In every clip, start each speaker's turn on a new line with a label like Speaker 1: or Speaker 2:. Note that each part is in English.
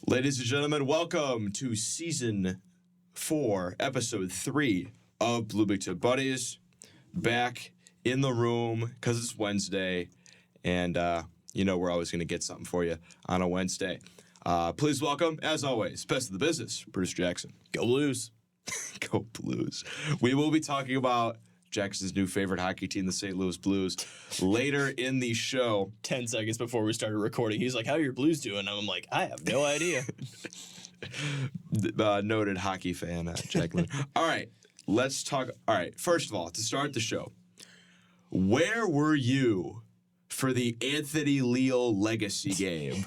Speaker 1: Ladies and gentlemen, welcome to Season 4, Episode 3 of Blue Big Tip Buddies. Back in the room because it's Wednesday, and we're always going to get something for you on a Wednesday. Please welcome, as always, best of the business, Bruce Jackson.
Speaker 2: Go Blues.
Speaker 1: Go Blues. We will be talking about Jackson's new favorite hockey team, the St. Louis Blues, later in the show.
Speaker 2: 10 seconds before we started recording, he's like, how are your Blues doing? I'm like, I have no idea.
Speaker 1: Noted hockey fan, Jacqueline. All right, let's talk. All right, first of all, to start the show, where were you for the Anthony Leal legacy game?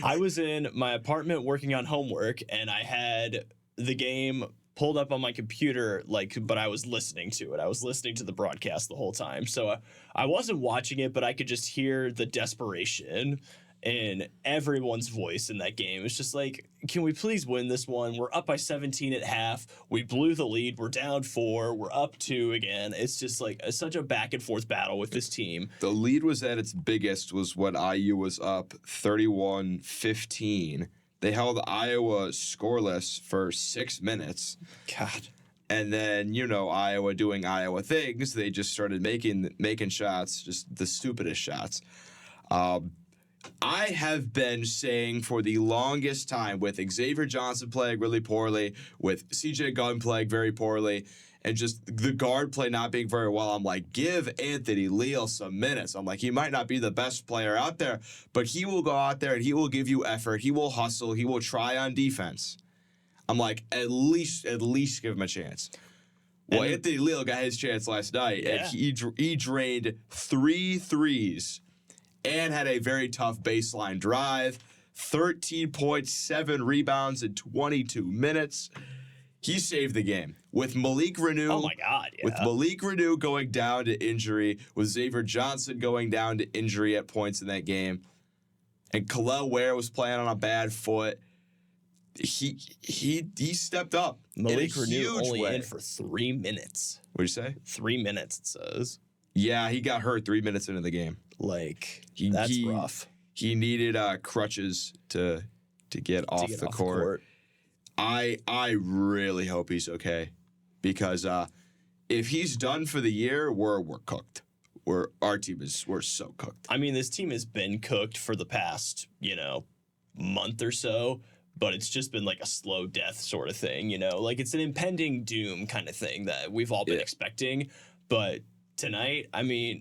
Speaker 2: I was in my apartment working on homework, and I had the game pulled up on my computer, but I was listening to it. I was listening to the broadcast the whole time. So I wasn't watching it, but I could just hear the desperation in everyone's voice in that game. It's just like, can we please win this one? We're up by 17 at half. We blew the lead. We're down 4. We're up 2 again. It's just like such a back and forth battle with this team.
Speaker 1: The lead was at its biggest was when IU was up 31-15. They held Iowa scoreless for 6 minutes.
Speaker 2: God.
Speaker 1: And then, Iowa doing Iowa things. They just started making shots, just the stupidest shots. I have been saying for the longest time, with Xavier Johnson playing really poorly, with CJ Gunn playing very poorly, and just the guard play not being very well, I'm like, give Anthony Leal some minutes. I'm like, he might not be the best player out there, but he will go out there and he will give you effort. He will hustle. He will try on defense. I'm like, at least give him a chance. Well, Anthony Leal got his chance last night, and he drained 3 threes and had a very tough baseline drive, 13.7 rebounds in 22 minutes. He saved the game. With Malik Renew.
Speaker 2: Oh, my God, yeah.
Speaker 1: With Malik Renew going down to injury, with Xavier Johnson going down to injury at points in that game, and Khalil Ware was playing on a bad foot, he stepped up.
Speaker 2: Malik
Speaker 1: in a
Speaker 2: Renew
Speaker 1: huge
Speaker 2: only
Speaker 1: way.
Speaker 2: in for 3 minutes.
Speaker 1: What'd you say?
Speaker 2: 3 minutes, it says.
Speaker 1: Yeah, he got hurt 3 minutes into the game.
Speaker 2: That's rough.
Speaker 1: He needed crutches to get off the court. I really hope he's okay, because if he's done for the year, we're cooked. We're so cooked.
Speaker 2: I mean, this team has been cooked for the past, month or so, but it's just been like a slow death sort of thing, Like, it's an impending doom kind of thing that we've all been expecting. But tonight,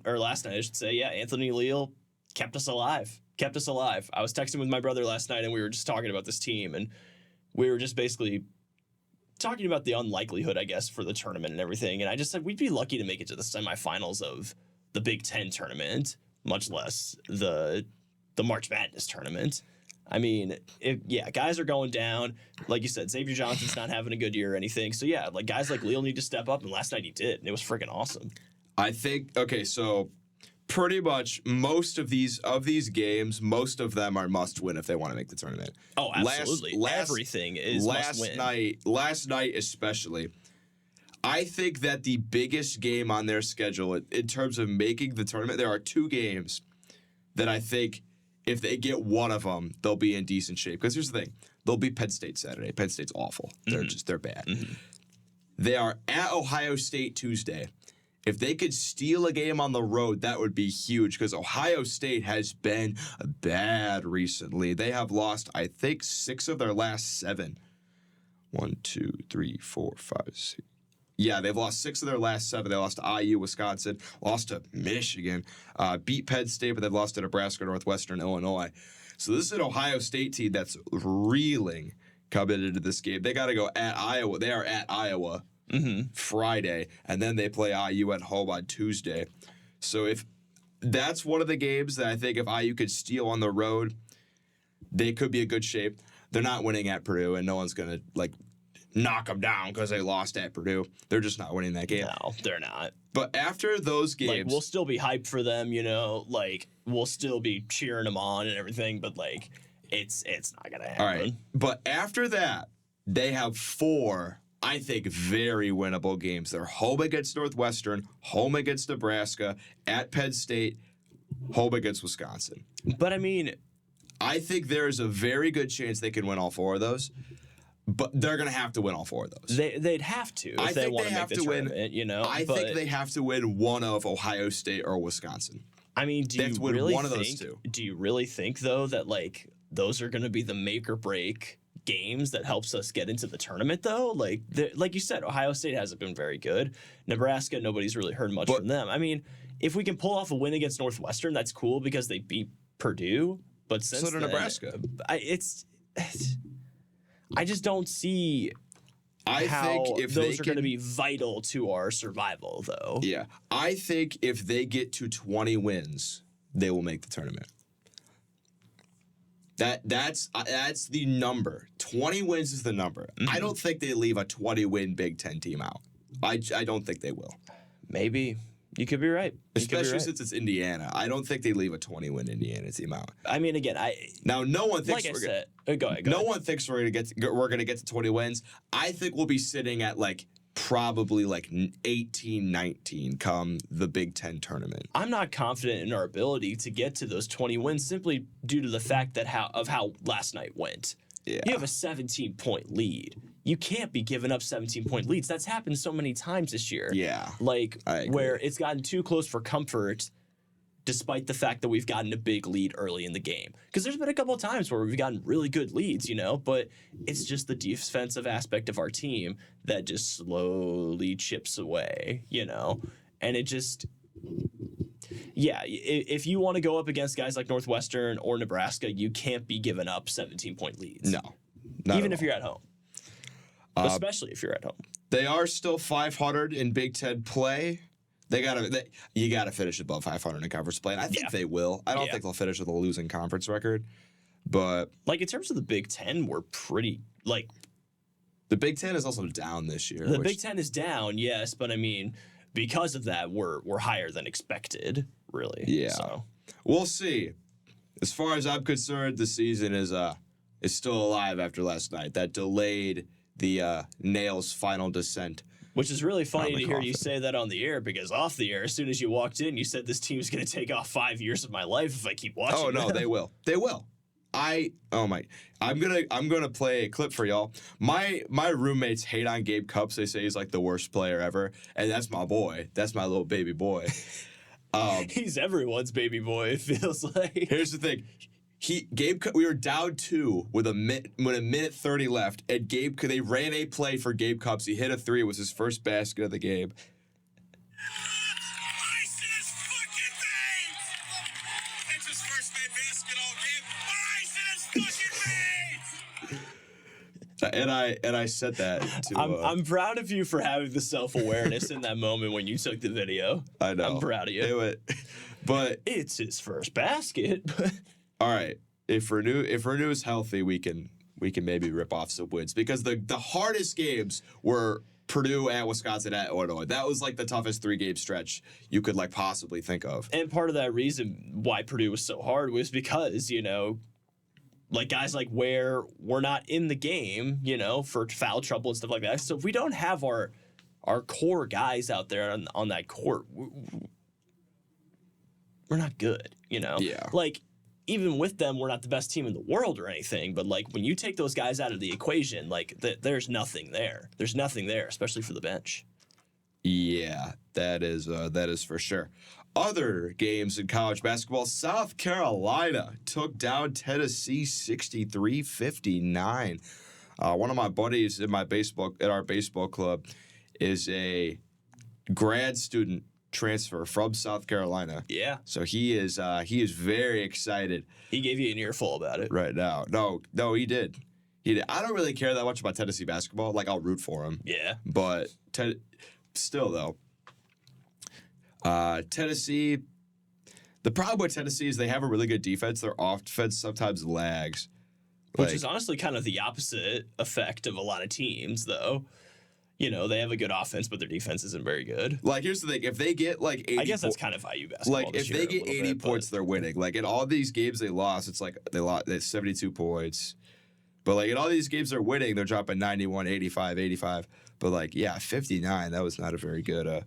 Speaker 2: or last night, I should say, Anthony Leal kept us alive. I was texting with my brother last night, and we were just talking about this team, and we were just basically talking about the unlikelihood, I guess, for the tournament and everything. And I just said we'd be lucky to make it to the semifinals of the Big Ten tournament, much less the March Madness tournament. I mean, guys are going down. Like you said, Xavier Johnson's not having a good year or anything. So, guys like Leal need to step up. And last night he did. And it was freaking awesome.
Speaker 1: I think, so pretty much most of these games, most of them are must win if they want to make the tournament.
Speaker 2: Oh, absolutely. Everything is must win.
Speaker 1: Last night especially, I think that the biggest game on their schedule in terms of making the tournament, there are 2 games that I think if they get one of them, they'll be in decent shape. Because here's the thing. They'll beat Penn State Saturday. Penn State's awful. They're bad. Mm-hmm. They are at Ohio State Tuesday. If they could steal a game on the road, that would be huge, because Ohio State has been bad recently. They have lost, I think, 6 of their last 7. 1, 2, 3, 4, 5, 6. Yeah, they've lost 6 of their last 7. They lost to IU, Wisconsin, lost to Michigan, beat Penn State, but they've lost to Nebraska, Northwestern, Illinois. So this is an Ohio State team that's reeling coming into this game. They got to go at Iowa. They are at Iowa. Friday, and then they play IU at home on Tuesday. So if that's one of the games that I think if IU could steal on the road, they could be in good shape. They're not winning at Purdue, and no one's going to knock them down because they lost at Purdue. They're just not winning that game.
Speaker 2: No, they're not.
Speaker 1: But after those games,
Speaker 2: we'll still be hyped for them, we'll still be cheering them on and everything, but it's not going to happen.
Speaker 1: All right. But after that, they have 4, I think, very winnable games. They're home against Northwestern, home against Nebraska, at Penn State, home against Wisconsin.
Speaker 2: But,
Speaker 1: I think there is a very good chance they can win all 4 of those, but they're going to have to win all 4 of those.
Speaker 2: They'd have to if they want to make the tournament, you know.
Speaker 1: I think they have to win one of Ohio State or Wisconsin.
Speaker 2: I mean, do you really think though that like those are going to be the make or break games that helps us get into the tournament though? Like you said, Ohio State hasn't been very good. Nebraska, nobody's really heard much from them. I mean, if we can pull off a win against Northwestern, that's cool because they beat Purdue. But since
Speaker 1: so did Nebraska.
Speaker 2: I just don't see how those are going to be vital to our survival, though.
Speaker 1: Yeah. I think if they get to 20 wins, they will make the tournament. That's the number. 20 wins is the number. Mm-hmm. I don't think they leave a 20-win Big Ten team out. I don't think they will.
Speaker 2: Maybe. You could be right.
Speaker 1: Especially since it's Indiana. I don't think they leave a 20-win Indiana team out.
Speaker 2: I mean, again,
Speaker 1: no one thinks
Speaker 2: go ahead.
Speaker 1: No one thinks we're gonna get to 20 wins. I think we'll be sitting at probably 18, 19 come the Big Ten tournament.
Speaker 2: I'm not confident in our ability to get to those 20 wins simply due to the fact that how last night went.
Speaker 1: Yeah.
Speaker 2: You have a 17-point lead. You can't be giving up 17-point leads. That's happened so many times this year.
Speaker 1: Yeah.
Speaker 2: Where it's gotten too close for comfort despite the fact that we've gotten a big lead early in the game. Because there's been a couple of times where we've gotten really good leads, but it's just the defensive aspect of our team that just slowly chips away, And it just... Yeah, if you want to go up against guys like Northwestern or Nebraska, you can't be giving up 17-point leads.
Speaker 1: No.
Speaker 2: Even if you're at home. Especially if you're at home.
Speaker 1: They are still 500 in Big Ten play. You gotta finish above 500 in conference play, and I think they will. I don't think they'll finish with a losing conference record, but
Speaker 2: in terms of the Big Ten, we're pretty
Speaker 1: the Big Ten is also down this year.
Speaker 2: The Big Ten is down, yes, but I mean, because of that, we're higher than expected, really.
Speaker 1: Yeah,
Speaker 2: so
Speaker 1: we'll see. As far as I'm concerned, the season is still alive after last night. That delayed the Nails' final descent.
Speaker 2: Which is really funny to hear you say that on the air, because off the air, as soon as you walked in, you said this team's going to take off 5 years of my life if I keep watching.
Speaker 1: Oh no, they will. They will. I'm gonna play a clip for y'all. My roommates hate on Gabe Cupps. They say he's like the worst player ever, and that's my boy. That's my little baby boy.
Speaker 2: He's everyone's baby boy. It feels like.
Speaker 1: Here's the thing. We were down 2 with a minute 30 left, and they ran a play for Gabe Cupps. He hit a 3. It was his first basket of the game.
Speaker 3: It's his first basket all game.
Speaker 1: And I said that to.
Speaker 2: I'm proud of you for having the self-awareness in that moment when you took the video.
Speaker 1: I know.
Speaker 2: I'm proud of you.
Speaker 1: But
Speaker 2: it's his first basket.
Speaker 1: All right, if Renew is healthy, we can maybe rip off some wins, because the hardest games were Purdue at Wisconsin at Illinois. That was the toughest 3-game stretch you could possibly think of.
Speaker 2: And part of that reason why Purdue was so hard was because guys where we're not in the game, for foul trouble and stuff like that. So if we don't have our core guys out there on that court, we're not good.
Speaker 1: Yeah.
Speaker 2: Even with them, we're not the best team in the world or anything. But when you take those guys out of the equation, there's nothing there. There's nothing there, especially for the bench.
Speaker 1: Yeah, that is for sure. Other games in college basketball: South Carolina took down Tennessee 63-59. One of my buddies in our baseball club is a grad student transfer from South Carolina.
Speaker 2: Yeah.
Speaker 1: So he is very excited.
Speaker 2: He gave you an earful about it
Speaker 1: right now. No, he did. I don't really care that much about Tennessee basketball. I'll root for him.
Speaker 2: Yeah.
Speaker 1: But still though, Tennessee. The problem with Tennessee is they have a really good defense. Their offense sometimes lags,
Speaker 2: which is honestly kind of the opposite effect of a lot of teams, though. They have a good offense, but their defense isn't very good.
Speaker 1: Here's the thing. If they get 80
Speaker 2: I guess that's kind of how you basketball
Speaker 1: if they get 80 points, they're winning. In all these games they lost, it's they lost 72 points. But in all these games they're winning, they're dropping 91, 85, 85. But 59, that was not a very good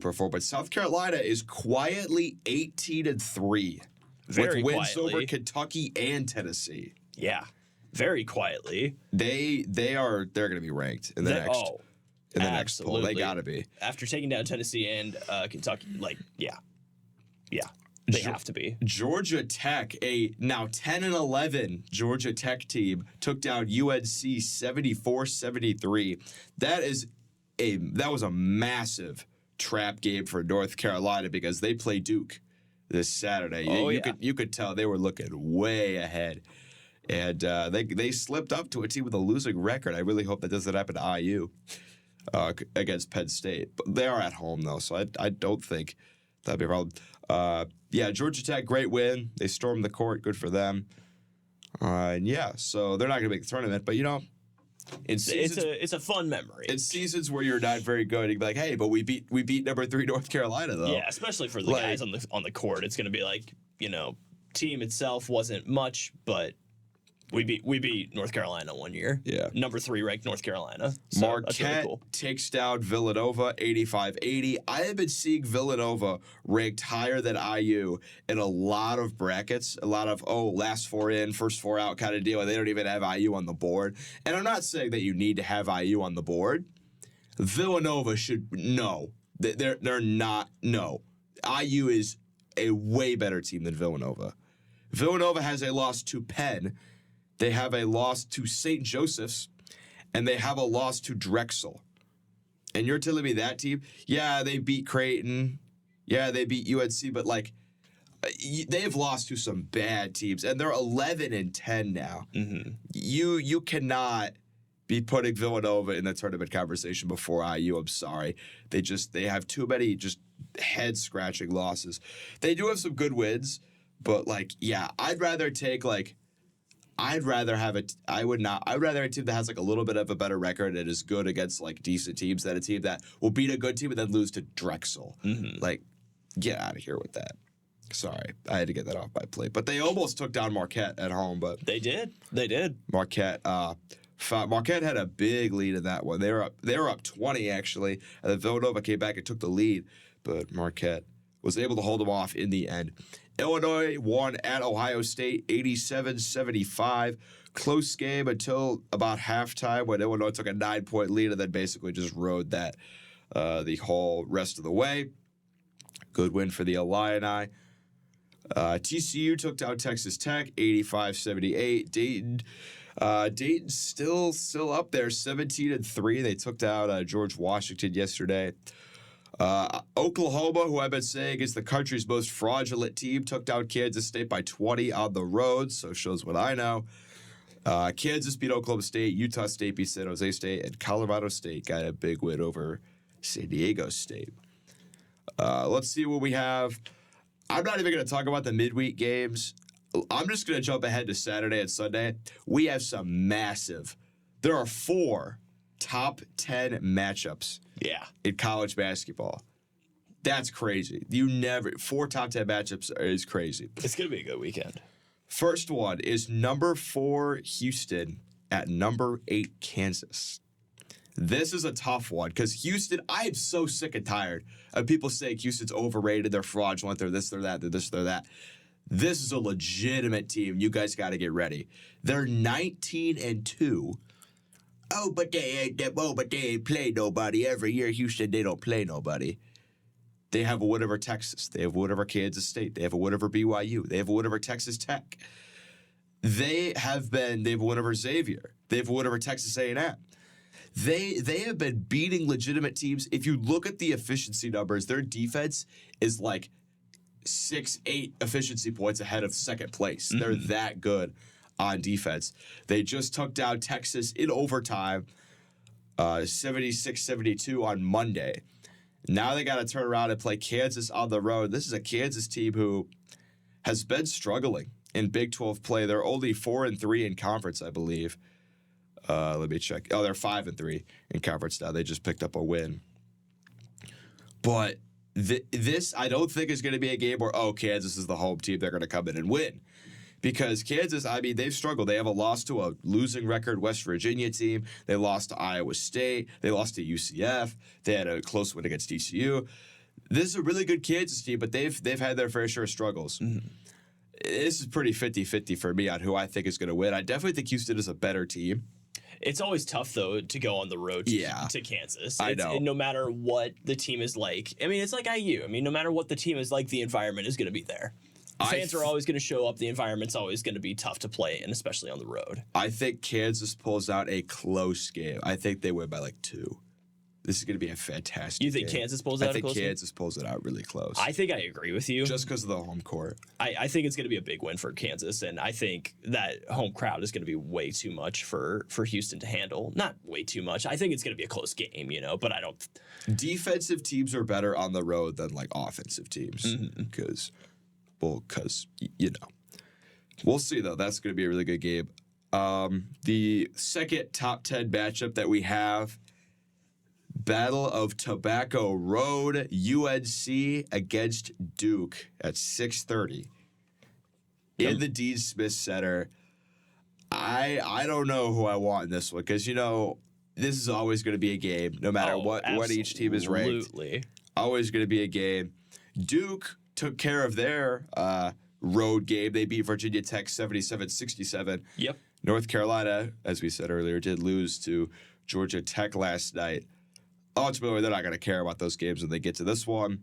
Speaker 1: performance. South Carolina is quietly 18-3
Speaker 2: very
Speaker 1: with wins
Speaker 2: quietly.
Speaker 1: over Kentucky and Tennessee.
Speaker 2: Yeah, very quietly.
Speaker 1: They're going to be ranked in the next poll. They
Speaker 2: absolutely.
Speaker 1: got to be.
Speaker 2: After taking down Tennessee and Kentucky, yeah, they have to be.
Speaker 1: Georgia Tech, a now 10-11 Georgia Tech team, took down UNC 74-73. That was a massive trap game for North Carolina because they play Duke this Saturday. You could tell they were looking way ahead. And they slipped up to a team with a losing record. I really hope that doesn't happen to IU against Penn State. But they are at home, though, so I don't think that'd be a problem. Georgia Tech, great win. They stormed the court. Good for them. So they're not going to make the tournament. But,
Speaker 2: It's a fun memory.
Speaker 1: in seasons where you're not very good, you'd be like, hey, but we beat number 3 North Carolina, though.
Speaker 2: Yeah, especially for the guys on the court. It's going to be like, team itself wasn't much, but we beat North Carolina one year.
Speaker 1: Yeah.
Speaker 2: Number 3 ranked North Carolina. So
Speaker 1: Marquette
Speaker 2: that's really cool.
Speaker 1: takes down Villanova 85-80. I have been seeing Villanova ranked higher than IU in a lot of brackets, a lot of, last 4 in, first 4 out kind of deal, and they don't even have IU on the board. And I'm not saying that you need to have IU on the board. Villanova should, no. They're not, no. IU is a way better team than Villanova. Villanova has a loss to Penn. They have a loss to St. Joseph's, and they have a loss to Drexel. And you're telling me that team, they beat Creighton, they beat UNC, but they've lost to some bad teams, and they're 11-10 now.
Speaker 2: Mm-hmm.
Speaker 1: You cannot be putting Villanova in the tournament conversation before IU. I'm sorry, they have too many just head scratching losses. They do have some good wins, but I'd rather take I'd rather have a team that has a little bit of a better record and is good against decent teams than a team that will beat a good team and then lose to Drexel.
Speaker 2: Mm-hmm.
Speaker 1: Get out of here with that. Sorry, I had to get that off my plate. But they almost took down Marquette at home. But
Speaker 2: They did.
Speaker 1: Marquette had a big lead in that one. They were up 20 actually, and then Villanova came back and took the lead. But Marquette was able to hold them off in the end. Illinois won at Ohio State 87-75. Close game until about halftime when Illinois took a 9-point lead and then basically just rode that the whole rest of the way. Good win for the Illini. TCU took down Texas Tech 85-78. Dayton's still up there 17-3. They took down George Washington yesterday. Oklahoma, who I've been saying is the country's most fraudulent team, took down Kansas State by 20 on the road, so shows what I know. Kansas beat Oklahoma State, Utah State beat San Jose State, and Colorado State got a big win over San Diego State. Let's see what we have. I'm not even going to talk about the midweek games. I'm just going to jump ahead to Saturday and Sunday. We have some massive. There are 4 top 10 matchups in college basketball. That's crazy. 4 top 10 matchups is crazy.
Speaker 2: It's going to be a good weekend.
Speaker 1: First one is number 4 Houston at number 8 Kansas. This is a tough one because Houston, I am so sick and tired of people saying Houston's overrated, they're fraudulent, they're this, they're that, they're this, they're that. This is a legitimate team. You guys got to get ready. They're 19-2. But they ain't play nobody. Every year, Houston, they don't play nobody. They have a win over Texas. They have a win over Kansas State. They have a win over BYU. They have a win over Texas Tech. They have a win over Xavier. They have a win over Texas A&M. They have been beating legitimate teams. If you look at the efficiency numbers, their defense is 6-8 efficiency points ahead of second place. Mm-hmm. They're that good on defense. They just took down Texas in overtime, 76-72 on Monday. Now they got to turn around and play Kansas on the road. This is a Kansas team who has been struggling in Big 12 play. They're only 4-3 in conference, I believe. Let me check. Oh, they're 5-3 in conference now. They just picked up a win. But this, I don't think, is going to be a game where, Kansas is the home team. They're going to come in and win. Because Kansas, they've struggled. They have a loss to a losing record West Virginia team. They lost to Iowa State. They lost to UCF. They had a close win against TCU. This is a really good Kansas team, but they've had their fair share of struggles. Mm-hmm. this is pretty 50-50 for me on who I think is going to win. I definitely think Houston is a better team.
Speaker 2: It's always tough, though, to go on the road to Kansas.
Speaker 1: I know.
Speaker 2: And no matter what the team is like. I mean, it's like IU. I mean, no matter what the team is like, the environment is going to be there. Fans are always going to show up. The environment's always going to be tough to play in, especially on the road.
Speaker 1: I think Kansas pulls out a close game. I think they win by like 2. This is going to be a fantastic
Speaker 2: You think
Speaker 1: game.
Speaker 2: Kansas pulls out a close game?
Speaker 1: I think Kansas pulls it out really close.
Speaker 2: I think I agree with you.
Speaker 1: Just because of the home court.
Speaker 2: I think it's going to be a big win for Kansas, and I think that home crowd is going to be way too much for Houston to handle. Not way too much. I think it's going to be a close game, but I don't.
Speaker 1: Defensive teams are better on the road than like offensive teams because, we'll see though. That's going to be a really good game. The second top 10 matchup that we have. Battle of Tobacco Road, UNC against Duke at 6:30 in the Dean Smith Center. I don't know who I want in this one because this is always going to be a game no matter what each team is ranked.
Speaker 2: Absolutely,
Speaker 1: always going to be a game. Duke took care of their road game. They beat Virginia Tech 77-67.
Speaker 2: Yep.
Speaker 1: North Carolina, as we said earlier, did lose to Georgia Tech last night. Ultimately, they're not going to care about those games when they get to this one.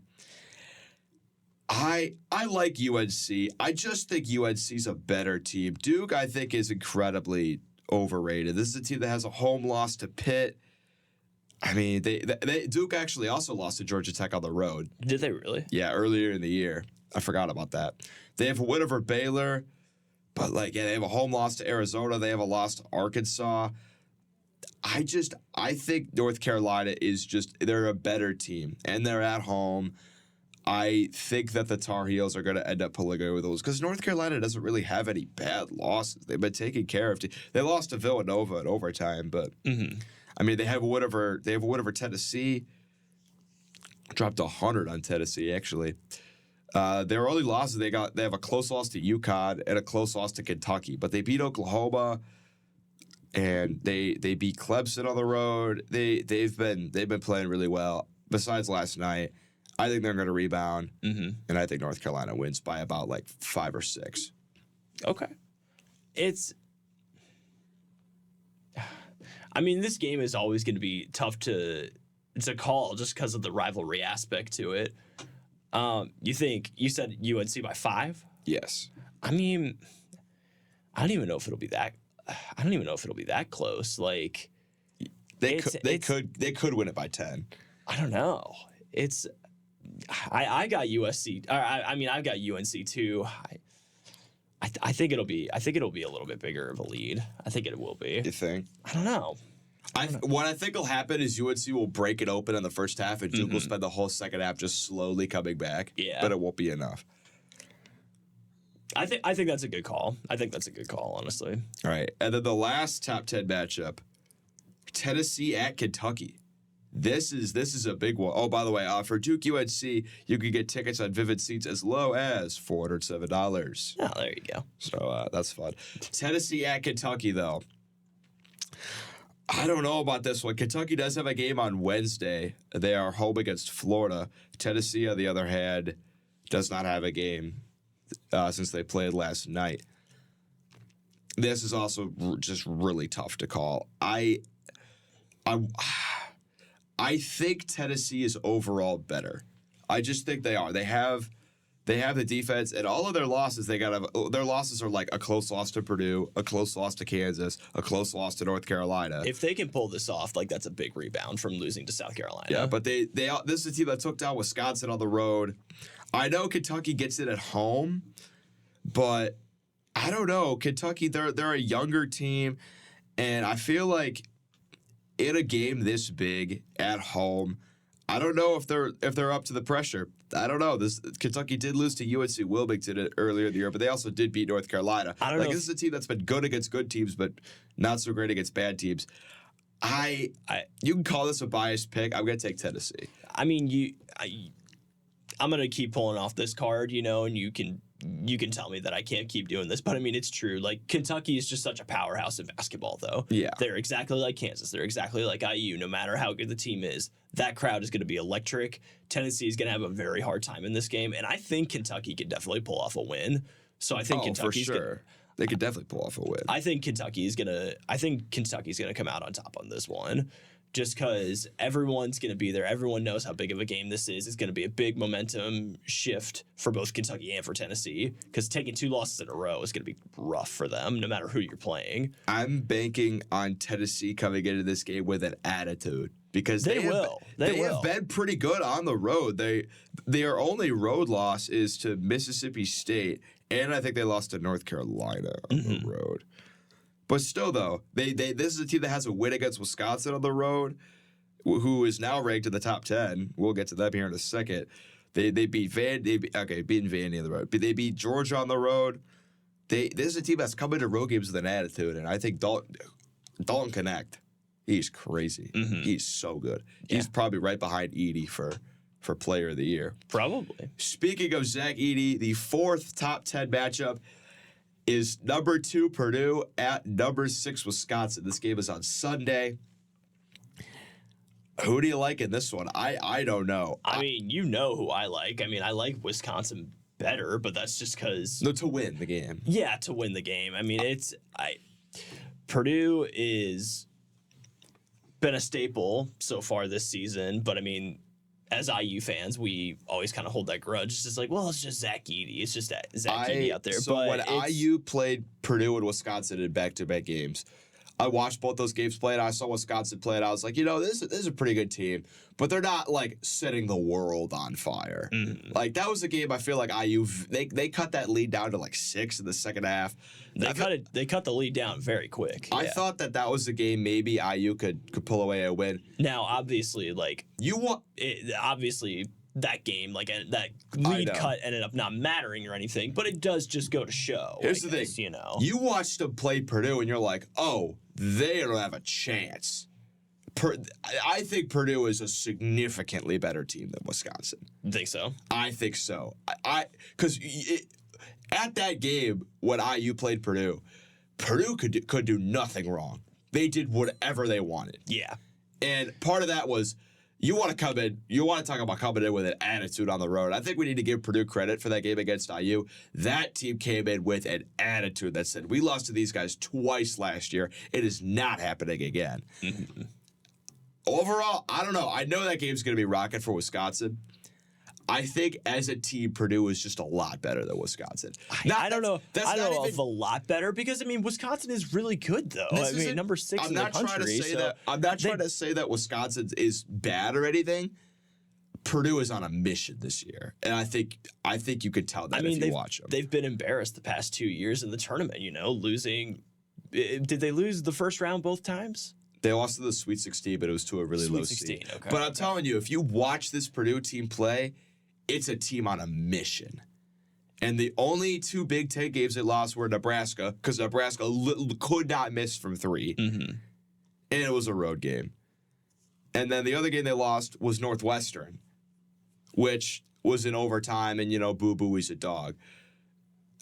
Speaker 1: I like UNC. I just think UNC's a better team. Duke, I think, is incredibly overrated. This is a team that has a home loss to Pitt. I mean, Duke actually also lost to Georgia Tech on the road.
Speaker 2: Did they really?
Speaker 1: Yeah, earlier in the year. I forgot about that. They have a win over Baylor, but they have a home loss to Arizona. They have a loss to Arkansas. I think North Carolina they're a better team, and they're at home. I think that the Tar Heels are going to end up pulling away with those because North Carolina doesn't really have any bad losses. They've been taking care of. They lost to Villanova in overtime, but I mean they have a win over Tennessee. Dropped 100 on Tennessee actually. Their only losses they have a close loss to UConn and a close loss to Kentucky, but they beat Oklahoma. And they beat Clemson on the road. They've been playing really well. Besides last night, I think they're going to rebound, and I think North Carolina wins by about 5 or 6.
Speaker 2: Okay, I mean, this game is always going to be tough to call just because of the rivalry aspect to it. You said UNC by 5?
Speaker 1: Yes.
Speaker 2: I mean, I don't even know if it'll be that close.
Speaker 1: They could win it by 10.
Speaker 2: I don't know. I got USC. I've got UNC too. I think it'll be a little bit bigger of a lead. I think it will be.
Speaker 1: You think?
Speaker 2: I don't know.
Speaker 1: What I think will happen is UNC will break it open in the first half, and Duke will spend the whole second half just slowly coming back.
Speaker 2: Yeah,
Speaker 1: but it won't be enough.
Speaker 2: I think that's a good call. I think that's a good call, honestly.
Speaker 1: All right. And then the last top 10 matchup, Tennessee at Kentucky. This is a big one. Oh, by the way, for Duke UNC, you can get tickets on Vivid Seats as low as $407.
Speaker 2: Oh, there you go.
Speaker 1: So that's fun. Tennessee at Kentucky, though. I don't know about this one. Kentucky does have a game on Wednesday. They are home against Florida. Tennessee, on the other hand, does not have a game since they played last night. This is also just really tough to call. I think Tennessee is overall better. I just think they are. They have the defense, and all of their losses, their losses are like a close loss to Purdue, a close loss to Kansas, a close loss to North Carolina.
Speaker 2: If they can pull this off, that's a big rebound from losing to South Carolina.
Speaker 1: Yeah, but this is a team that took down Wisconsin on the road. I know Kentucky gets it at home, but I don't know. Kentucky, they're a younger team, and I feel like in a game this big at home, I don't know if they're up to the pressure. I don't know. Kentucky did lose to UNC Wilmington earlier in the year, but they also did beat North Carolina.
Speaker 2: I don't know.
Speaker 1: This is a team that's been good against good teams, but not so great against bad teams. You can call this a biased pick. I'm going to take Tennessee.
Speaker 2: I mean, I'm going to keep pulling off this card, and you can tell me that I can't keep doing this, but I mean, it's true. Kentucky is just such a powerhouse in basketball, though.
Speaker 1: Yeah.
Speaker 2: They're exactly like Kansas. They're exactly like IU. No matter how good the team is, that crowd is going to be electric. Tennessee is going to have a very hard time in this game, and I think Kentucky can definitely pull off a win. So I think
Speaker 1: for
Speaker 2: Kentucky's
Speaker 1: sure. They could definitely pull off a win.
Speaker 2: I think Kentucky's gonna come out on top on this one, just because everyone's gonna be there. Everyone knows how big of a game this is. It's gonna be a big momentum shift for both Kentucky and for Tennessee, because taking 2 losses in a row is gonna be rough for them, no matter who you're playing.
Speaker 1: I'm banking on Tennessee coming into this game with an attitude because
Speaker 2: They
Speaker 1: have been pretty good on the road. Their only road loss is to Mississippi State, and I think they lost to North Carolina on the road. But still, though, this is a team that has a win against Wisconsin on the road, who is now ranked in the top 10. We'll get to them here in a second. They beat beating Vandy on the road. But they beat Georgia on the road. This is a team that's come into road games with an attitude, and I think Dalton Connect, he's crazy. He's so good. He's probably right behind Edey for Player of the Year.
Speaker 2: Probably.
Speaker 1: Speaking of Zach Edey, the 4th top 10 matchup is number 2 Purdue at number 6 Wisconsin. This game is on Sunday. Who do you like in this one? I don't know.
Speaker 2: I mean, you know who I like. I mean, I like Wisconsin better, but that's just because
Speaker 1: No, to win the game.
Speaker 2: Yeah, to win the game. I mean, Purdue is been a staple so far this season, but I mean, as IU fans, we always kind of hold that grudge. It's just like, well, it's just Zach Edey. It's just that Zach Edey out there.
Speaker 1: So
Speaker 2: but
Speaker 1: when IU played Purdue and Wisconsin in back-to-back games, I watched both those games play, and I saw Wisconsin play, and I was like, this is a pretty good team, but they're not like setting the world on fire. Like that was a game I feel like IU they cut that lead down to like 6 in the second half.
Speaker 2: They cut the lead down very quick.
Speaker 1: I thought that was a game maybe IU could pull away a win.
Speaker 2: Now, obviously, that game, like that lead cut ended up not mattering or anything, but it does just go to show.
Speaker 1: Here's the thing, you watched them play Purdue, and you're like, oh, they don't have a chance. I think Purdue is a significantly better team than Wisconsin.
Speaker 2: You think so?
Speaker 1: I think so. Because at that game when IU played Purdue could do nothing wrong. They did whatever they wanted.
Speaker 2: Yeah.
Speaker 1: And part of that was you want to talk about coming in with an attitude on the road. I think we need to give Purdue credit for that game against IU. That team came in with an attitude that said, we lost to these guys twice last year. It is not happening again. Overall, I don't know. I know that game's going to be rocking for Wisconsin. I think as a team, Purdue is just a lot better than Wisconsin.
Speaker 2: I don't know. I don't know if a lot better, because I mean, Wisconsin is really good though. I mean, number 6 in the country.
Speaker 1: I'm not trying to say that Wisconsin is bad or anything. Purdue is on a mission this year, and I think you could tell that if you watch them.
Speaker 2: They've been embarrassed the past 2 years in the tournament. Losing. Did they lose the first round both times?
Speaker 1: They lost to the Sweet 16, but it was to a really low seed.
Speaker 2: Okay.
Speaker 1: But I'm telling you, if you watch this Purdue team play, it's a team on a mission. And the only 2 Big Ten games they lost were Nebraska, because Nebraska could not miss from 3. And it was a road game. And then the other game they lost was Northwestern, which was in overtime, and, Boo Boo is a dog.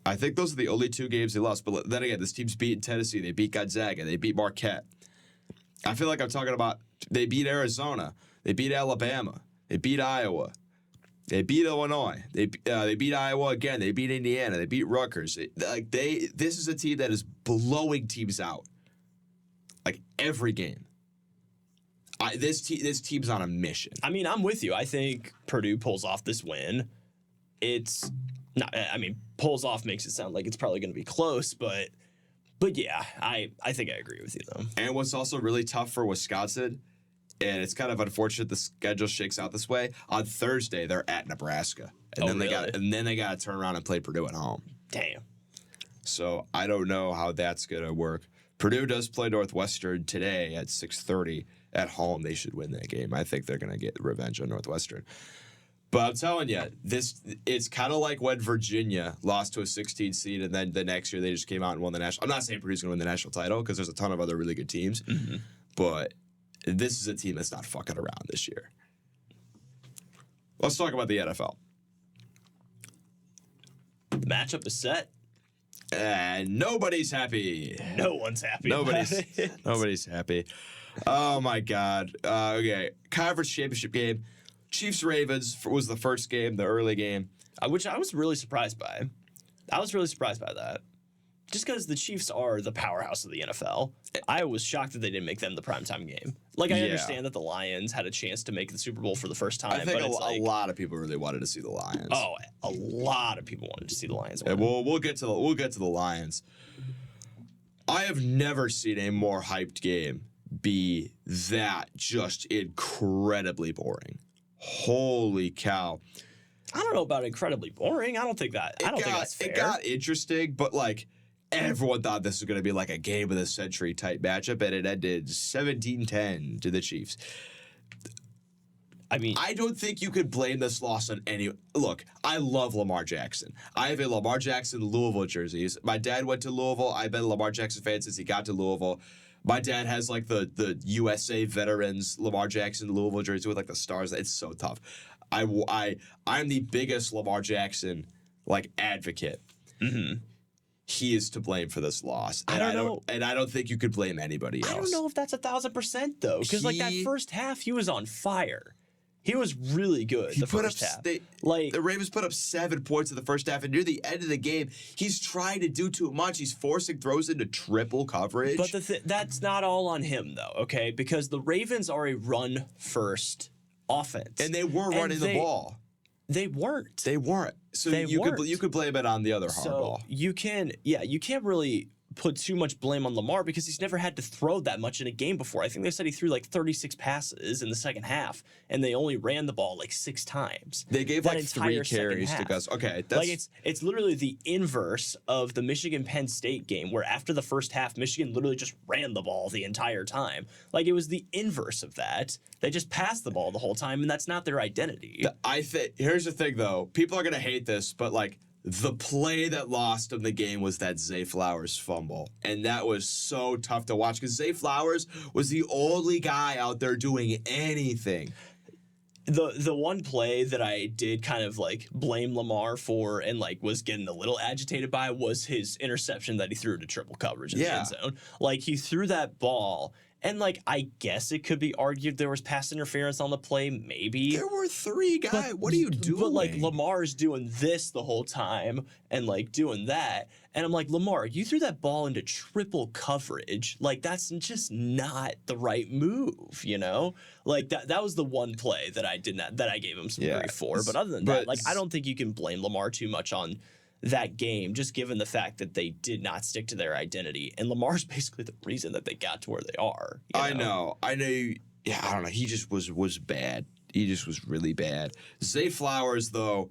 Speaker 1: I think those are the only 2 games they lost. But then again, this team's beaten Tennessee. They beat Gonzaga. They beat Marquette. I feel like I'm talking about they beat Arizona. They beat Alabama. They beat Iowa. They beat Illinois. They beat Iowa again. They beat Indiana. They beat Rutgers. This is a team that is blowing teams out, like every game. This team's on a mission.
Speaker 2: I mean, I'm with you. I think Purdue pulls off this win. It's not. I mean, pulls off makes it sound like it's probably going to be close, but yeah, I think I agree with you though.
Speaker 1: And what's also really tough for Wisconsin, and it's kind of unfortunate the schedule shakes out this way. On Thursday, they're at Nebraska, and then they got to turn around and play Purdue at home.
Speaker 2: Damn.
Speaker 1: So I don't know how that's gonna work. Purdue does play Northwestern today at 6:30 at home. They should win that game. I think they're gonna get revenge on Northwestern. But I'm telling you, it's kind of like when Virginia lost to a 16 seed, and then the next year they just came out and won the national. I'm not saying Purdue's gonna win the national title, because there's a ton of other really good teams, but this is a team that's not fucking around this year. Let's talk about the NFL.
Speaker 2: The matchup is set.
Speaker 1: And nobody's happy.
Speaker 2: No one's happy.
Speaker 1: Nobody's happy. Oh my God. Okay. Conference championship game. Chiefs Ravens was the first game, the early game.
Speaker 2: Which I was really surprised by. I was really surprised by that. Just because the Chiefs are the powerhouse of the NFL, I was shocked that they didn't make them the primetime game. Like, I understand that the Lions had a chance to make the Super Bowl for the first time.
Speaker 1: I think
Speaker 2: but
Speaker 1: a lot of people really wanted to see the Lions.
Speaker 2: Oh, a lot of people wanted to see the Lions win.
Speaker 1: And we'll get to the Lions. I have never seen a more hyped game be that just incredibly boring. Holy cow.
Speaker 2: I don't know about incredibly boring. I don't think that's fair.
Speaker 1: It got interesting, but like everyone thought this was going to be like a game of the century type matchup, and it ended 17-10 to the Chiefs.
Speaker 2: I mean,
Speaker 1: I don't think you could blame this loss on any. Look, I love Lamar Jackson. I have a Lamar Jackson Louisville jerseys. My dad went to Louisville. I've been a Lamar Jackson fan since he got to Louisville. My dad has like the USA veterans Lamar Jackson Louisville jersey with like the stars. It's so tough. I'm the biggest Lamar Jackson like advocate.
Speaker 2: mm-hmm.
Speaker 1: He is to blame for this loss.
Speaker 2: I don't know.
Speaker 1: And I don't think you could blame anybody else.
Speaker 2: I don't know if that's 1,000% though, because like that first half, he was on fire. He was really good the first half.
Speaker 1: The Ravens put up 7 points in the first half, and near the end of the game, he's trying to do too much. He's forcing throws into triple coverage.
Speaker 2: But that's not all on him though, okay? Because the Ravens are a run-first offense,
Speaker 1: and they were running the ball.
Speaker 2: They weren't.
Speaker 1: They weren't. So you could blame it on the other hardball.
Speaker 2: You can't really put too much blame on Lamar because he's never had to throw that much in a game before. I think they said he threw like 36 passes in the second half, and they only ran the ball like 6 times.
Speaker 1: They gave like 3 carries to Gus. Okay, that's
Speaker 2: like it's literally the inverse of the Michigan-Penn State game, where after the first half, Michigan literally just ran the ball the entire time. Like, it was the inverse of that. They just passed the ball the whole time, and that's not their identity.
Speaker 1: I think here's the thing though. People are gonna hate this, but like, the play that lost him the game was that Zay Flowers fumble. And that was so tough to watch because Zay Flowers was the only guy out there doing anything.
Speaker 2: The one play that I did kind of like blame Lamar for and like was getting a little agitated by was his interception that he threw to triple coverage in the end zone. Like, he threw that ball, and like, I guess it could be argued there was pass interference on the play, maybe.
Speaker 1: There were 3 guys. What are you doing?
Speaker 2: But like, Lamar's doing this the whole time and like doing that. And I'm like, Lamar, you threw that ball into triple coverage. Like, that's just not the right move, you know? Like, that was the one play that I gave him some grief for. But other than that, like, I don't think you can blame Lamar too much on that game, just given the fact that they did not stick to their identity. And Lamar's basically the reason that they got to where they are.
Speaker 1: I know. Yeah, I don't know. He just was bad. He just was really bad. Zay Flowers, though,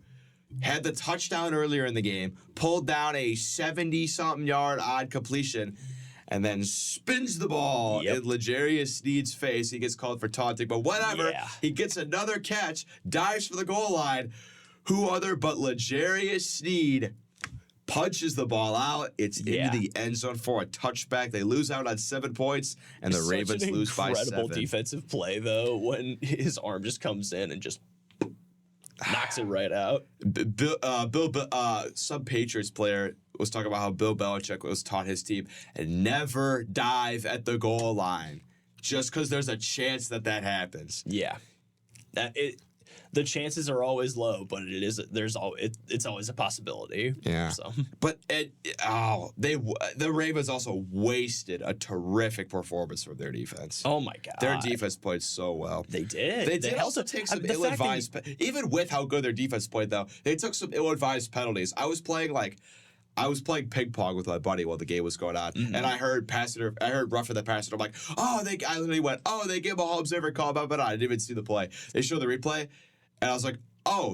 Speaker 1: had the touchdown earlier in the game, pulled down a 70-something yard odd completion, and then spins the ball in L'Jarius Sneed's face. He gets called for taunting, but whatever. Yeah. He gets another catch, dives for the goal line. Who other but L'Jarius Sneed punches the ball out. It's into the end zone for a touchback. They lose out on 7 points, and the Ravens lose by 7.
Speaker 2: Incredible defensive play, though, when his arm just comes in and just knocks it right out.
Speaker 1: Some Patriots player was talking about how Bill Belichick was taught his team and never dive at the goal line, just because there's a chance that happens.
Speaker 2: Yeah, the chances are always low, but it's always a possibility.
Speaker 1: Yeah.
Speaker 2: So,
Speaker 1: but the Ravens also wasted a terrific performance from their defense.
Speaker 2: Oh my God,
Speaker 1: their defense played so well.
Speaker 2: They did.
Speaker 1: They did also take some ill-advised. Even with how good their defense played, though, they took some ill-advised penalties. I was playing ping pong with my buddy while the game was going on, and I heard roughing the passer. I'm like, I literally went, they gave Mahomes every call, but I didn't even see the play. They showed the replay. And I was like,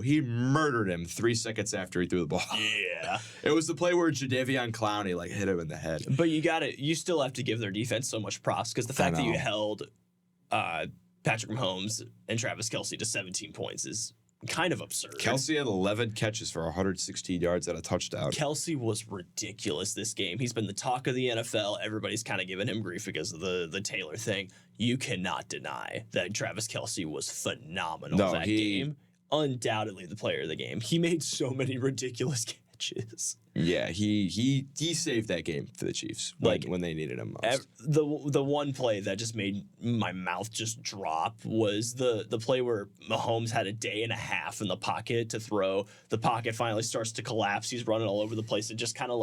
Speaker 1: he murdered him 3 seconds after he threw the ball.
Speaker 2: Yeah.
Speaker 1: It was the play where Jadeveon Clowney hit him in the head.
Speaker 2: But you still have to give their defense so much props, because the fact that you held Patrick Mahomes and Travis Kelce to 17 points is kind of absurd.
Speaker 1: Kelce had 11 catches for 116 yards and a touchdown.
Speaker 2: Kelce was ridiculous this game. He's been the talk of the NFL. Everybody's kind of giving him grief because of the Taylor thing. You cannot deny that Travis Kelce was phenomenal game. Undoubtedly the player of the game. He made so many ridiculous catches. catches.
Speaker 1: Yeah, he saved that game for the Chiefs when they needed him most.
Speaker 2: The one play that just made my mouth just drop was the play where Mahomes had a day and a half in the pocket to throw. The pocket finally starts to collapse. He's running all over the place and just kind of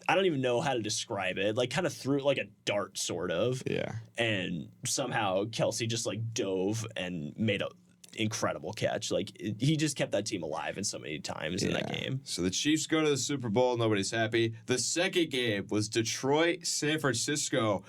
Speaker 2: I don't even know how to describe it. Like kind of threw it like a dart, sort of.
Speaker 1: Yeah.
Speaker 2: And somehow Kelsey just dove and made a incredible catch. He just kept that team alive in so many times in that game.
Speaker 1: So the Chiefs go to the Super Bowl. Nobody's happy. The second game was Detroit, San Francisco.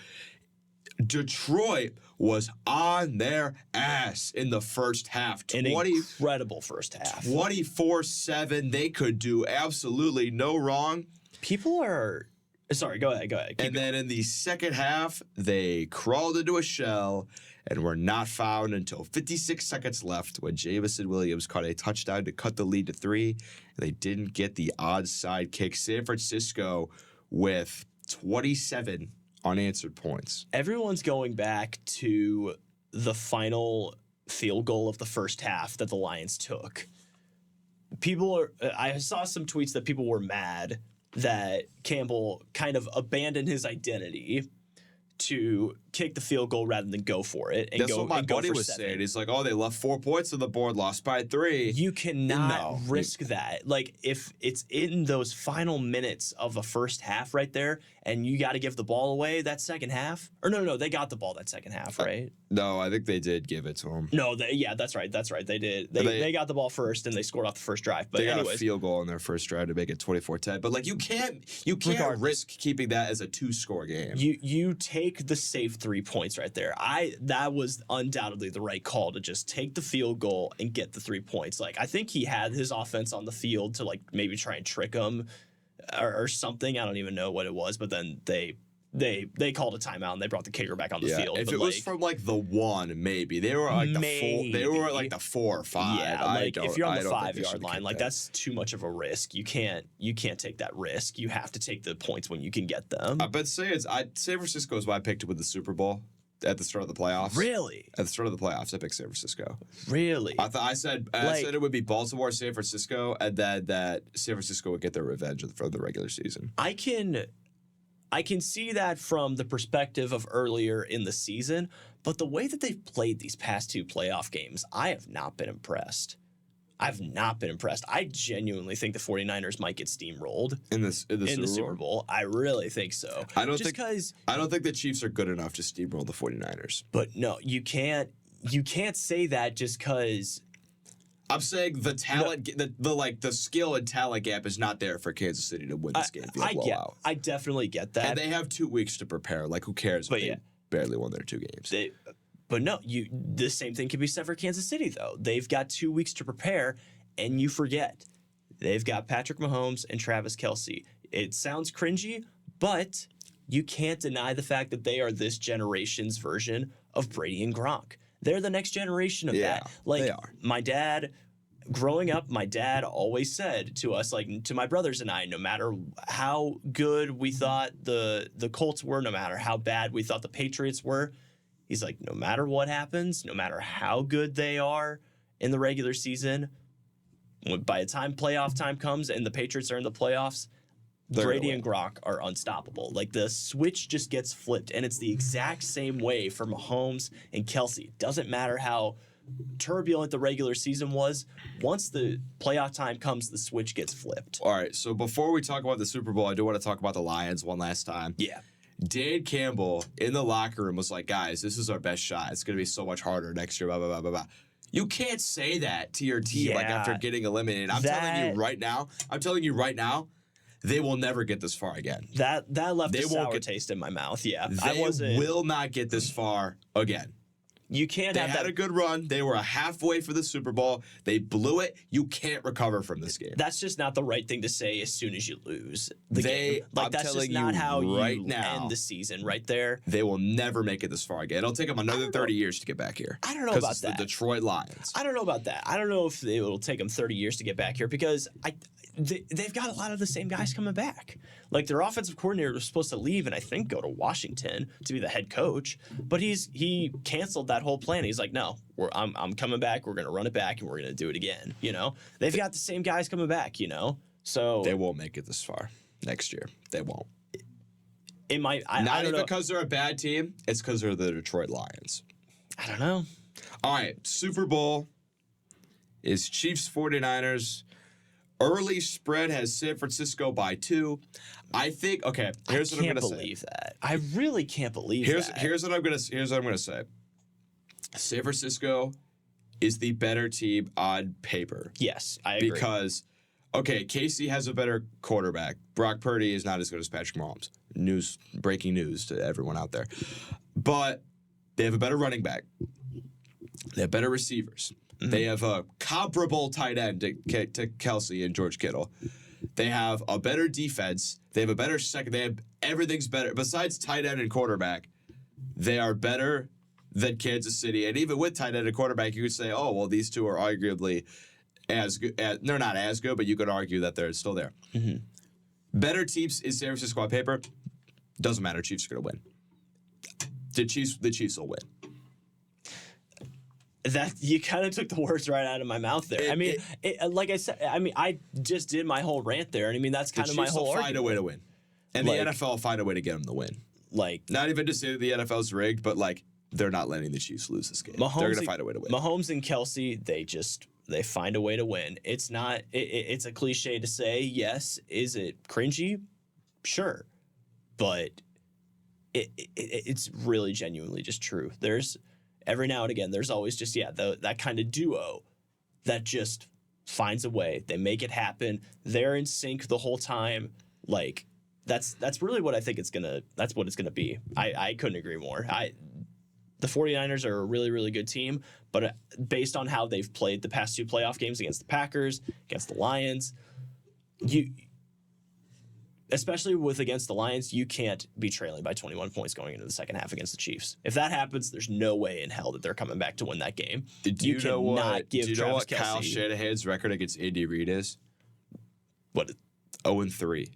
Speaker 1: Detroit was on their ass in the first half.
Speaker 2: An incredible first half.
Speaker 1: 24-7. They could do absolutely no wrong.
Speaker 2: People are... Sorry, go ahead.
Speaker 1: And then in the second half, they crawled into a shell and were not found until 56 seconds left when Jamison Williams caught a touchdown to cut the lead to 3. And they didn't get the onside kick. San Francisco with 27 unanswered points.
Speaker 2: Everyone's going back to the final field goal of the first half that the Lions took. I saw some tweets that people were mad that Campbell kind of abandoned his identity to kick the field goal rather than go for it. And
Speaker 1: That's what my buddy was saying. He's like, they left 4 points on the board, lost by 3.
Speaker 2: You cannot risk that. If it's in those final minutes of the first half right there, and you got to give the ball away that second half. Or no, they got the ball that second half, right?
Speaker 1: No, I think they did give it to him.
Speaker 2: No, that's right. They did. They got the ball first, and they scored off the first drive. But
Speaker 1: they got a field goal in their first drive to make it 24-10. But you can't risk keeping that as a 2-score game.
Speaker 2: You take the safe 3 points right there. That was undoubtedly the right call to just take the field goal and get the 3 points. I think he had his offense on the field to maybe try and trick him or something. I don't even know what it was, but then they called a timeout and they brought the kicker back on the field.
Speaker 1: If it was from the 1 maybe. They were the 4. They were at the 4 or 5.
Speaker 2: Yeah, if you're on the 5-yard line, that's too much of a risk. You can't take that risk. You have to take the points when you can get them.
Speaker 1: But San Francisco is why I picked it with the Super Bowl at the start of the playoffs.
Speaker 2: Really?
Speaker 1: At the start of the playoffs, I picked San Francisco.
Speaker 2: Really?
Speaker 1: I said it would be Baltimore, San Francisco, and then that San Francisco would get their revenge from the regular season.
Speaker 2: I can see that from the perspective of earlier in the season, but the way that they've played these past 2 playoff games, I have not been impressed. I genuinely think the 49ers might get steamrolled
Speaker 1: in the
Speaker 2: Super Bowl. I really think so.
Speaker 1: I don't think the Chiefs are good enough to steamroll the 49ers.
Speaker 2: But no, you can't say that just because.
Speaker 1: I'm saying the talent, the skill and talent gap is not there for Kansas City to win this game.
Speaker 2: I definitely get that.
Speaker 1: And they have 2 weeks to prepare. Who cares if they barely won their 2 games?
Speaker 2: But no, the same thing can be said for Kansas City, though. They've got 2 weeks to prepare, and you forget. They've got Patrick Mahomes and Travis Kelce. It sounds cringy, but you can't deny the fact that they are this generation's version of Brady and Gronk. They're the next generation of that.
Speaker 1: They are.
Speaker 2: My dad, growing up, always said to us, to my brothers and I, no matter how good we thought the Colts were, no matter how bad we thought the Patriots were, he's like, no matter what happens, no matter how good they are in the regular season, by the time playoff time comes and the Patriots are in the playoffs, Brady and Gronk are unstoppable. The switch just gets flipped, and it's the exact same way for Mahomes and Kelce. It doesn't matter how turbulent the regular season was. Once the playoff time comes, the switch gets flipped.
Speaker 1: All right, so before we talk about the Super Bowl, I do want to talk about the Lions one last time.
Speaker 2: Yeah.
Speaker 1: Dan Campbell in the locker room was like, guys, this is our best shot. It's going to be so much harder next year, blah, blah, blah, blah, blah. You can't say that to your team after getting eliminated. I'm telling you right now, they will never get this far again.
Speaker 2: That left a sour taste in my mouth. Yeah,
Speaker 1: they will not get this far again.
Speaker 2: You can't
Speaker 1: They had a good run. They were halfway for the Super Bowl. They blew it. You can't recover from this game.
Speaker 2: That's just not the right thing to say as soon as you lose the game.
Speaker 1: I'm
Speaker 2: that's
Speaker 1: telling
Speaker 2: just not
Speaker 1: you
Speaker 2: how
Speaker 1: right
Speaker 2: you
Speaker 1: now,
Speaker 2: end the season right there.
Speaker 1: They will never make it this far again. It'll take them another 30 years to get back here.
Speaker 2: I don't know about that.
Speaker 1: The Detroit Lions.
Speaker 2: I don't know about that. I don't know if it'll take them 30 years to get back here because they've got a lot of the same guys coming back. Their offensive coordinator was supposed to leave and I think go to Washington to be the head coach, but he canceled that whole plan. He's like, no, I'm coming back. We're gonna run it back and we're gonna do it again. They've got the same guys coming back. So
Speaker 1: They won't make it this far next year. They won't.
Speaker 2: it might. I
Speaker 1: Not
Speaker 2: don't
Speaker 1: even
Speaker 2: know.
Speaker 1: because they're a bad team. It's because they're the Detroit Lions.
Speaker 2: I don't know.
Speaker 1: All right, Super Bowl is Chiefs 49ers. Early spread has San Francisco by 2. I think. Okay, here's what I'm
Speaker 2: can't
Speaker 1: gonna say.
Speaker 2: believe that. I really can't believe that.
Speaker 1: Here's what I'm gonna say. San Francisco is the better team on paper
Speaker 2: Yes, I agree.
Speaker 1: because Casey has a better quarterback. Brock Purdy is not as good as Patrick Mahomes. Breaking news to everyone out there. But they have a better running back. They have better receivers. They have a comparable tight end to Kelsey and George Kittle. They have a better defense. They have a better second. They have everything's better. Besides tight end and quarterback, they are better than Kansas City. And even with tight end and quarterback, you could say, oh, well, these two are arguably as good. They're not as good, but you could argue that they're still there.
Speaker 2: Mm-hmm.
Speaker 1: Better teams in San Francisco on paper. Doesn't matter. Chiefs are going to win. The Chiefs will win.
Speaker 2: That you kind of took the words right out of my mouth there. Like I said, I just did my whole rant there, and that's kind of my whole
Speaker 1: Chiefs will
Speaker 2: argument.
Speaker 1: find a way to win, and
Speaker 2: Like-
Speaker 1: the NFL will find a way to get them to win.
Speaker 2: Like
Speaker 1: Not even to say that the NFL's rigged, but like they're not letting the Chiefs lose this game. They're going to find a way to win.
Speaker 2: Mahomes and Kelsey, they find a way to win. It's not. It's a cliche to say. Yes, is it cringy? Sure, but it's really genuinely just true. There's every now and again, there's always just that kind of duo that just finds a way. They make it happen. They're in sync the whole time. Like that's really what I think that's what it's gonna be. I couldn't agree more. The 49ers are a really, really good team, but based on how they've played the past 2 playoff games against the Packers, against the Lions, especially against the Lions, you can't be trailing by 21 points going into the second half against the Chiefs. If that happens, there's no way in hell that they're coming back to win that game.
Speaker 1: Do you know what
Speaker 2: Travis
Speaker 1: Kyle
Speaker 2: Kelce
Speaker 1: Shanahan's record against Andy Reid is?
Speaker 2: what
Speaker 1: 0-3.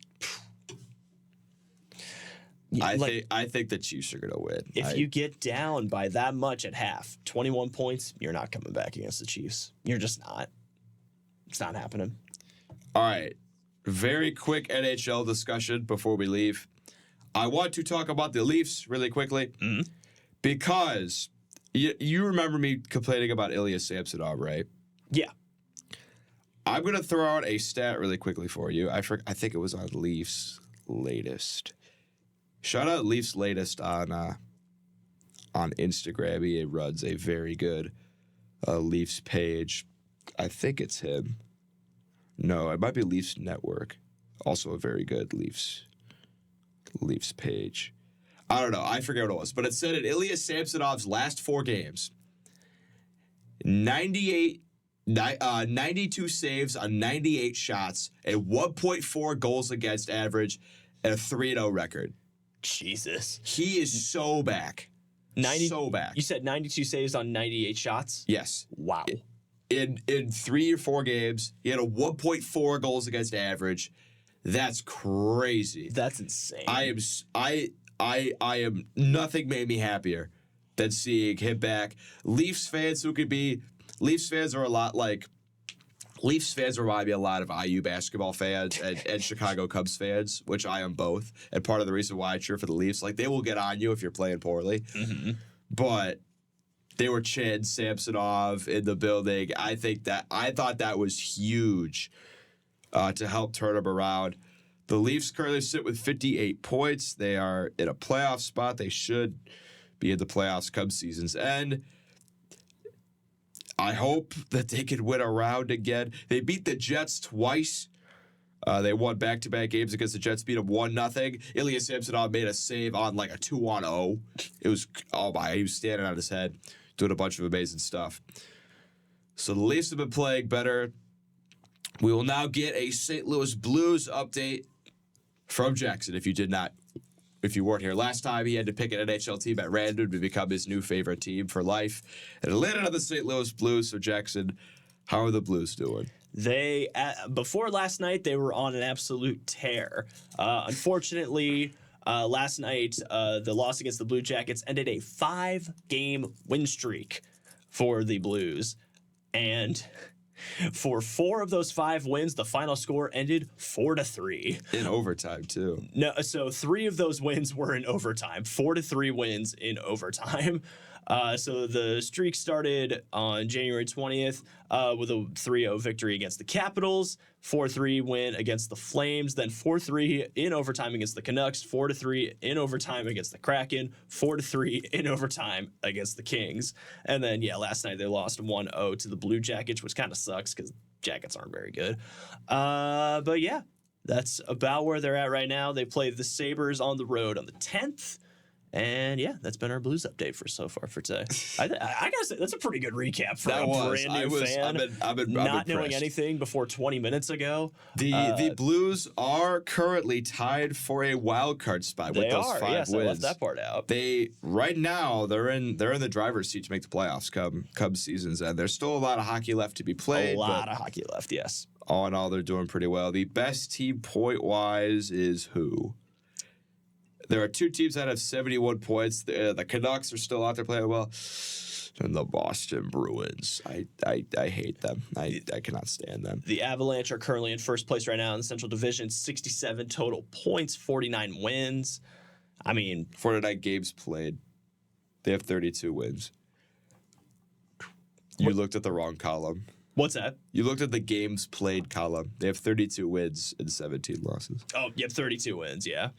Speaker 2: like,
Speaker 1: I think the Chiefs are going to win.
Speaker 2: if you get down by that much at half, 21 points, you're not coming back against the Chiefs. You're just not. It's not happening.
Speaker 1: All right. Very quick NHL discussion before we leave. I want to talk about the Leafs really quickly because you remember me complaining about Ilya Samsonov, right?
Speaker 2: Yeah.
Speaker 1: I'm going to throw out a stat really quickly for you. I think it was on Leafs Latest. Shout out Leafs Latest on Instagram. He runs a very good Leafs page. I think it's him. No, it might be Leafs Network. Also a very good Leafs page. I don't know. I forget what it was. But it said in Ilya Samsonov's last 4 games, 92 saves on 98 shots, a 1.4 goals against average, and a 3-0 record.
Speaker 2: Jesus.
Speaker 1: He is so back.
Speaker 2: 90,
Speaker 1: so back.
Speaker 2: You said 92 saves on 98 shots?
Speaker 1: Yes.
Speaker 2: Wow.
Speaker 1: In 3 or 4 games, he had a 1.4 goals against average. That's crazy.
Speaker 2: That's insane.
Speaker 1: I am nothing made me happier than seeing him back. Leafs fans are a lot like Leafs fans remind me a lot of IU basketball fans and Chicago Cubs fans, which I am both. And part of the reason why I cheer for the Leafs, like they will get on you if you're playing poorly. Mm-hmm. But they were Chad Samsonov in the building. I thought that was huge to help turn them around. The Leafs currently sit with 58 points. They are in a playoff spot. They should be in the playoffs come season's end. I hope that they can win a round again. They beat the Jets twice. They won back-to-back games against the Jets, beat them 1-0. Ilya Samsonov made a save on like a 2-on-0. It was, he was standing on his head, doing a bunch of amazing stuff. So the Leafs have been playing better. We will now get a St. Louis Blues update from Jackson. If you weren't here last time, he had to pick an NHL team at random to become his new favorite team for life. And it landed on the St. Louis Blues. So Jackson, how are the Blues doing?
Speaker 2: They before last night, they were on an absolute tear. Unfortunately, last night, the loss against the Blue Jackets ended a 5-game win streak for the Blues. And For 4 of those 5 wins, the final score ended 4-3.
Speaker 1: In overtime, too.
Speaker 2: No, so 3 of those wins were in overtime. 4-3 wins in overtime. So the streak started on January 20th with a 3-0 victory against the Capitals, 4-3 win against the Flames, then 4-3 in overtime against the Canucks, 4-3 in overtime against the Kraken, 4-3 in overtime against the Kings. And then, last night they lost 1-0 to the Blue Jackets, which kind of sucks because Jackets aren't very good. But yeah, that's about where they're at right now. They play the Sabres on the road on the 10th. And that's been our Blues update for so far for today. I gotta say that's a pretty good recap for brand new fan.
Speaker 1: I've been
Speaker 2: not knowing
Speaker 1: impressed.
Speaker 2: anything before 20 minutes ago.
Speaker 1: The Blues are currently tied for a wild card spot with those 5
Speaker 2: yes,
Speaker 1: wins.
Speaker 2: I left that part out.
Speaker 1: They right now they're in the driver's seat to make the playoffs come season's end. There's still a lot of hockey left to be played.
Speaker 2: A lot of hockey left, yes.
Speaker 1: All in all, they're doing pretty well. The best team point wise is who? There are 2 teams that have 71 points. The Canucks are still out there playing well. And the Boston Bruins. I hate them. I cannot stand them.
Speaker 2: The Avalanche are currently in first place right now in the Central Division. 67 total points, 49 wins. I mean,
Speaker 1: 49 games played. They have 32 wins. You looked at the wrong column.
Speaker 2: What's that?
Speaker 1: You looked at the games played column. They have 32 wins and 17 losses.
Speaker 2: Oh, you have 32 wins, yeah.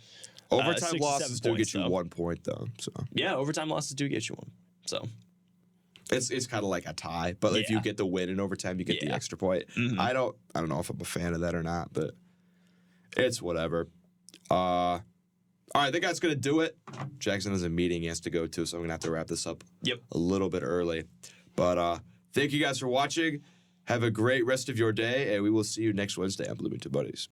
Speaker 1: Overtime losses do
Speaker 2: points,
Speaker 1: get you
Speaker 2: though.
Speaker 1: 1 point, though. So
Speaker 2: Yeah, overtime losses do get you 1. So
Speaker 1: it's kind of like a tie, but if you get the win in overtime, you get the extra point.
Speaker 2: Mm-hmm.
Speaker 1: I don't know if I'm a fan of that or not, but it's whatever. All right, I think that's gonna do it. Jackson has a meeting he has to go to, so I'm gonna have to wrap this up a little bit early. But thank you guys for watching. Have a great rest of your day, and we will see you next Wednesday on Bloomington Buddies.